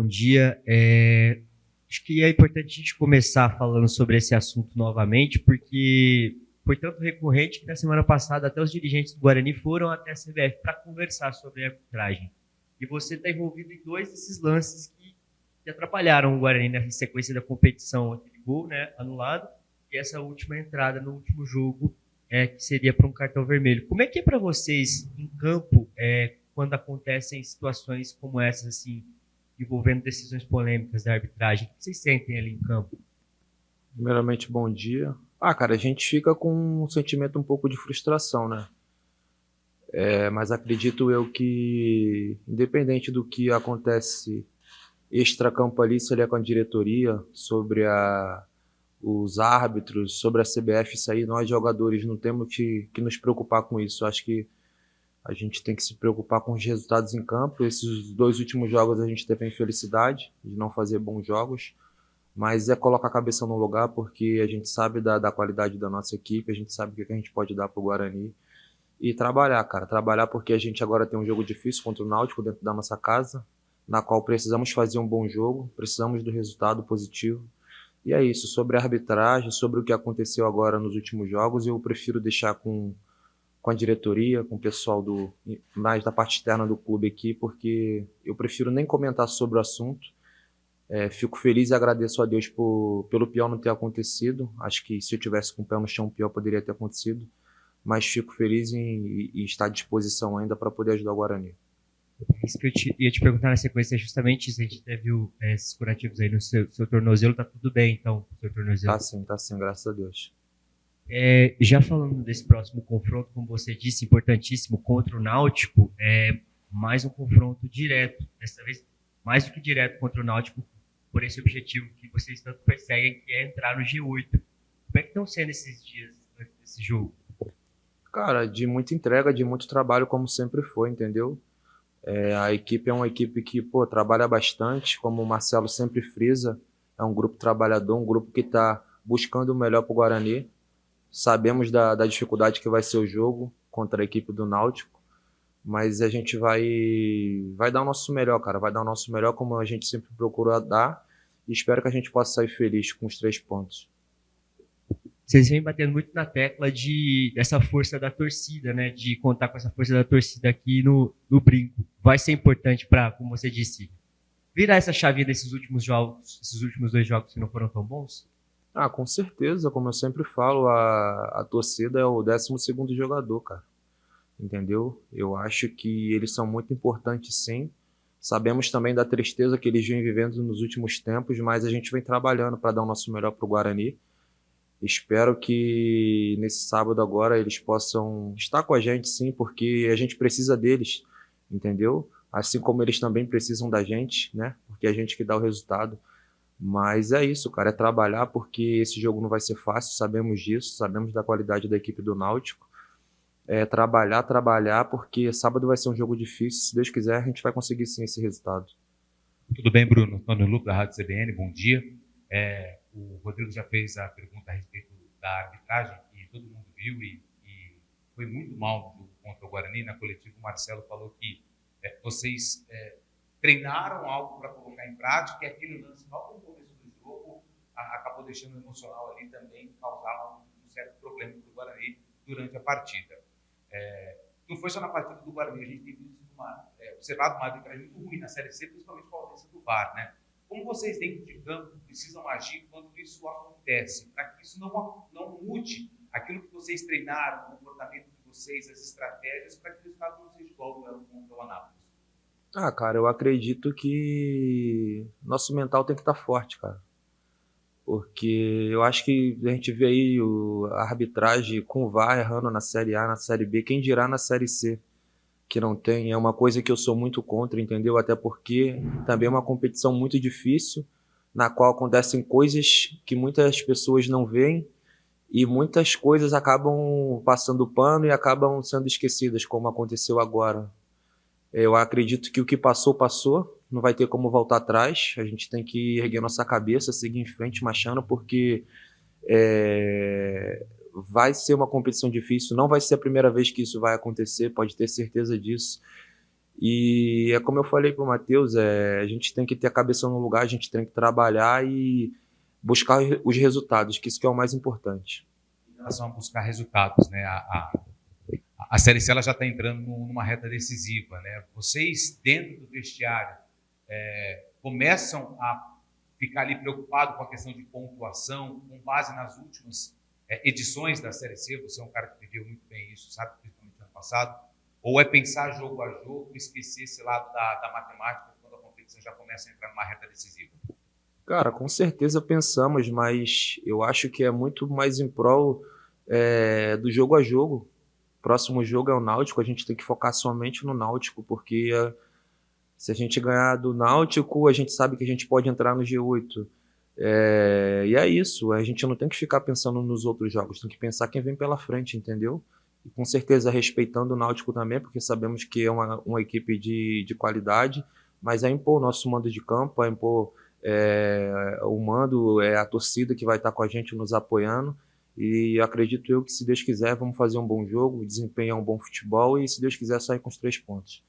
dia. Acho que é importante a gente começar falando sobre esse assunto novamente, porque foi tanto recorrente que na semana passada até os dirigentes do Guarani foram até a CBF para conversar sobre a arbitragem. E você está envolvido em dois desses lances que atrapalharam o Guarani na sequência da competição. Aquele gol, né, anulado, e essa última entrada no último jogo, que seria para um cartão vermelho. Como é que é para vocês em campo, quando acontecem situações como essas, assim, envolvendo decisões polêmicas da arbitragem? O que vocês sentem ali em campo? Primeiramente, bom dia. Cara, a gente fica com um sentimento um pouco de frustração, né? Mas acredito eu que, independente do que acontece extracampo ali, se ele é com a diretoria, sobre os árbitros, sobre a CBF, isso aí, nós jogadores não temos que nos preocupar com isso. Acho que a gente tem que se preocupar com os resultados em campo. Esses dois últimos jogos a gente teve a infelicidade de não fazer bons jogos, mas é colocar a cabeça no lugar, porque a gente sabe da qualidade da nossa equipe, a gente sabe o que a gente pode dar pro Guarani. E trabalhar, cara. Trabalhar porque a gente agora tem um jogo difícil contra o Náutico dentro da nossa casa, na qual precisamos fazer um bom jogo, precisamos do resultado positivo. E é isso. Sobre a arbitragem, sobre o que aconteceu agora nos últimos jogos, eu prefiro deixar com a diretoria, com o pessoal mais da parte externa do clube aqui, porque eu prefiro nem comentar sobre o assunto. Fico feliz e agradeço a Deus pelo pior não ter acontecido. Acho que se eu tivesse com o pé no chão, o pior poderia ter acontecido. Mas fico feliz em estar à disposição ainda para poder ajudar o Guarani. Isso que eu ia te perguntar na sequência é justamente isso. A gente até viu esses curativos aí no seu tornozelo. Tá tudo bem, então, o seu tornozelo? Tá sim, graças a Deus. Já falando desse próximo confronto, como você disse, importantíssimo, contra o Náutico, mais um confronto direto. Dessa vez, mais do que direto contra o Náutico, por esse objetivo que vocês tanto perseguem, que é entrar no G8. Como é que estão sendo esses dias antes desse jogo? Cara, de muita entrega, de muito trabalho, como sempre foi, entendeu? A equipe é uma equipe que, trabalha bastante, como o Marcelo sempre frisa. É um grupo trabalhador, um grupo que está buscando o melhor para o Guarani. Sabemos da dificuldade que vai ser o jogo contra a equipe do Náutico, mas a gente vai dar o nosso melhor, cara. Vai dar o nosso melhor, como a gente sempre procura dar, e espero que a gente possa sair feliz com os 3 pontos. Vocês vêm batendo muito na tecla dessa força da torcida, né? De contar com essa força da torcida aqui no Brinco. Vai ser importante para, como você disse, virar essa chavinha desses últimos jogos, esses últimos 2 jogos que não foram tão bons? Com certeza, como eu sempre falo, a torcida é o 12º jogador, cara. Entendeu? Eu acho que eles são muito importantes, sim. Sabemos também da tristeza que eles vêm vivendo nos últimos tempos, mas a gente vem trabalhando para dar o nosso melhor para o Guarani. Espero que nesse sábado agora eles possam estar com a gente, sim, porque a gente precisa deles, entendeu? Assim como eles também precisam da gente, né? Porque é a gente que dá o resultado. Mas é isso, cara, é trabalhar, porque esse jogo não vai ser fácil, sabemos disso, sabemos da qualidade da equipe do Náutico. Trabalhar, porque sábado vai ser um jogo difícil. Se Deus quiser, a gente vai conseguir sim esse resultado. Tudo bem, Bruno? Antônio Luco, da Rádio CBN, bom dia. O Rodrigo já fez a pergunta a respeito da arbitragem, que todo mundo viu e foi muito mal no jogo contra o Guarani. Na coletiva, o Marcelo falou que vocês treinaram algo para colocar em prática, e aquele lance logo no começo do jogo acabou deixando o emocional ali também, causar um certo problema para o Guarani durante a partida. Não foi só na partida do Guarani, a gente tem visto observado uma arbitragem muito ruim na Série C, principalmente com a ausência do VAR, né? Como vocês dentro de campo precisam agir quando isso acontece, para que isso não mude aquilo que vocês treinaram, o comportamento de vocês, as estratégias, para que o resultado não seja igual ao contra o Anápolis? Cara, eu acredito que nosso mental tem que estar forte, cara. Porque eu acho que a gente vê aí a arbitragem com o VAR errando na Série A, na Série B, quem dirá na Série C, que não tem. É uma coisa que eu sou muito contra, entendeu? Até porque também é uma competição muito difícil, na qual acontecem coisas que muitas pessoas não veem, e muitas coisas acabam passando pano e acabam sendo esquecidas, como aconteceu agora. Eu acredito que o que passou, passou. Não vai ter como voltar atrás. A gente tem que erguer nossa cabeça, seguir em frente, marchando, porque vai ser uma competição difícil. Não vai ser a primeira vez que isso vai acontecer, pode ter certeza disso. E é como eu falei para o Matheus, a gente tem que ter a cabeça no lugar, a gente tem que trabalhar e buscar os resultados, que isso que é o mais importante. Em relação a buscar resultados, né? A Série C ela já está entrando numa reta decisiva, né? Vocês, dentro do vestiário, começam a ficar ali preocupado com a questão de pontuação, com base nas últimas edições da Série C. Você é um cara que viveu muito bem isso, sabe? Principalmente no ano passado. Ou é pensar jogo a jogo, esquecer esse lado da matemática quando a competição já começa a entrar numa reta decisiva? Cara, com certeza pensamos, mas eu acho que é muito mais em prol do jogo a jogo. Próximo jogo é o Náutico, a gente tem que focar somente no Náutico, porque se a gente ganhar do Náutico, a gente sabe que a gente pode entrar no G8. E é isso, a gente não tem que ficar pensando nos outros jogos, tem que pensar quem vem pela frente, entendeu? E com certeza respeitando o Náutico também, porque sabemos que é uma equipe de qualidade, mas é impor o nosso mando de campo, é impor o mando, a torcida que vai estar com a gente nos apoiando. E acredito eu que, se Deus quiser, vamos fazer um bom jogo, desempenhar um bom futebol e, se Deus quiser, sair com os 3 pontos.